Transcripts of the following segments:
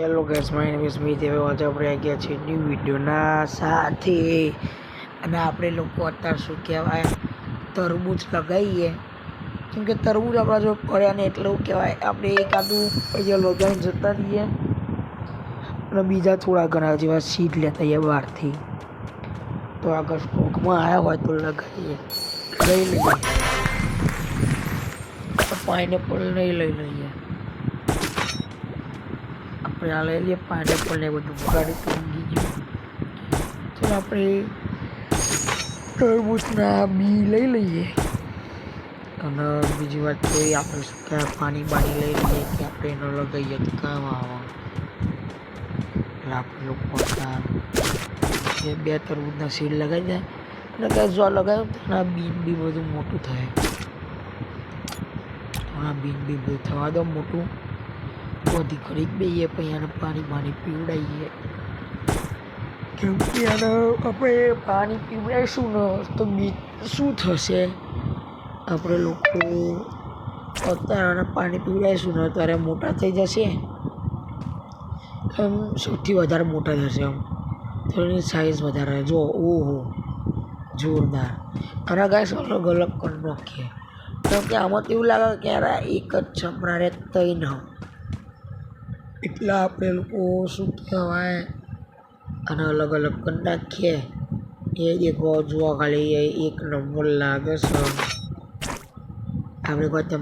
Hello guys, my name is Smit. હવે આજે આપણે આવી ગયા છીએ ન્યૂ વિડીયોના સાથે. અને આપણે લોકો અત્યારે શું કહેવાય તરબૂચ લગાવીએ, કેમ કે તરબૂચ આપણા જો પડ્યા ને એટલે એવું કહેવાય આપણે એકાદું અહીંયા લગાવીને જતા રહીએ અને બીજા થોડા ઘણા જેવા સીડ લેતા આવીએ બહારથી. તો આગળ સ્ટોકમાં આવ્યા હોય તો લગાવીએ, લઈ લઈએ. પાઇનેપલ નહીં લઈ લઈએ આપણે, આ લઈ લઈએ પાઇનેપલ ને બધું ગાડી તો ઊંઘી ગયું. ચાલો આપણે તરબૂચના બી લઈ લઈએ. અને બીજી વાત તો એ આપણે શું કહેવાય પાણી લઈ લઈએ કે આપણે એનો લગાવીએ તો કામ આવે. એટલે આપણે લોકો બે તરબૂચના સીડ લગાવી દે અને કે જો લગાવ્યું તો એના બીન બી બધું મોટું થાય. આ બીન બી બધું થવા દો મોટું, બધી ખરીદ દઈએ પછી આને પાણી પીવડાવીએ. કેમ કે આને આપણે પાણી પીવડાવીશું ને તો બી શું થશે, આપણે લોકો અત્યારે આને પાણી પીવડાવીશું ને ત્યારે મોટા થઈ જશે, એમ સૌથી વધારે મોટા થશે. એમ થોડી સાઈઝ વધારે જો, ઓહો જોરદાર. અને ગાઈસ અલગ અલગ કરી નાખીએ, કેમ કે આમાં તો એવું લાગે કે યાર એક જ છપડા રે તઈ ન, એટલે આપણે લોકો શું કહેવાય અને અલગ અલગ કરી નાખીએ. એ દેખો જુઓ ખાલી એક નંબર લાગે છે. આપણે કોઈ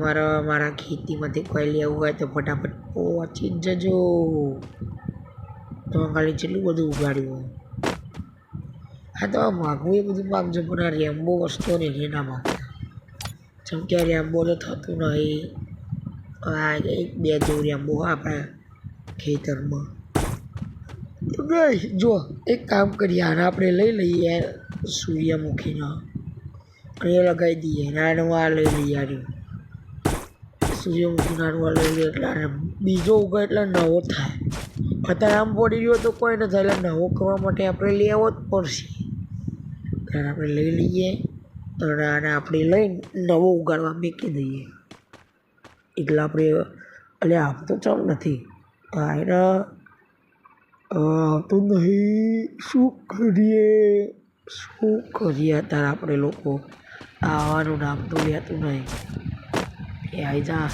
મારા ખેતીમાંથી કોઈ લેવું હોય તો ફટાફટ પહોંચી જ જજો. તમે ખાલી જેટલું બધું ઉગાડ્યું હોય હા તો માગવું એ બધું માગજો, પણ આ રેમ્બો વસ્તુ નહીં ના માગતા. જેમ કે રેમ્બો તો થતું નહીં. આ એક બે જેવું રેમ્બો આપણા ખેતરમાં. તો ગાઈસ જો એક કામ કરીએ, આને આપણે લઈ લઈએ સૂર્યમુખીનો અને એ લગાવી દઈએ. નાનવા લઈ લઈએ, આર્યું સૂર્યમુખી નાનવા લઈ લઈએ એટલે બીજો ઉગે એટલે નવો થાય. અત્યારે આમ પડી રહ્યો તો કોઈ ન થાય, એટલે નવો કરવા માટે આપણે લેવો જ પડશે. ત્યારે આપણે લઈ લઈએ અને આને આપણે લઈને નવો ઉગાડવા મૂકી દઈએ. એટલે આપણે એટલે આમ તો ચાલ નથી એને આવતું નહીં. શું કરીએ અત્યારે આપણે લોકો, આવવાનું નામ તો લેતું નહીં. એ આવી જા,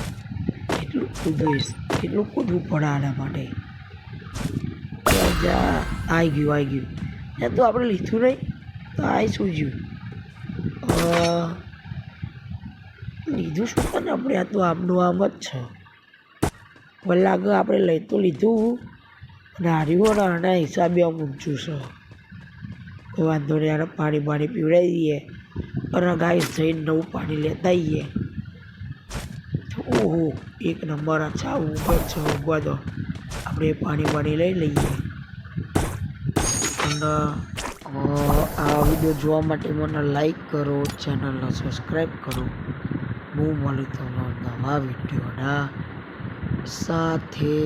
કેટલું કૂદવું પડે આના માટે. આવી ગયું એ તો આપણે લીધું નહીં તો આવી શું જ્યું લીધું શું પણ આપણે, આ તો આમનું આમ જ છે. મને લાગે આપણે લઈ તો લીધું અને હાર્યું ને આના હિસાબે આમ ઊંચું છે. કોઈ વાંધો નહીં, આને પાણી પીવડાવી દઈએ અને ગાઈસ જઈને નવું પાણી લેતા આવીએ. ઓહો એક નંબર અચ્છા ઉગવા દો. આપણે પાણી લઈ લઈએ. અને આ વિડીયો જોવા માટે મને લાઈક કરો, ચેનલને સબસ્ક્રાઈબ કરો. હું મળી તમને નવા વિડીયોના સાથે.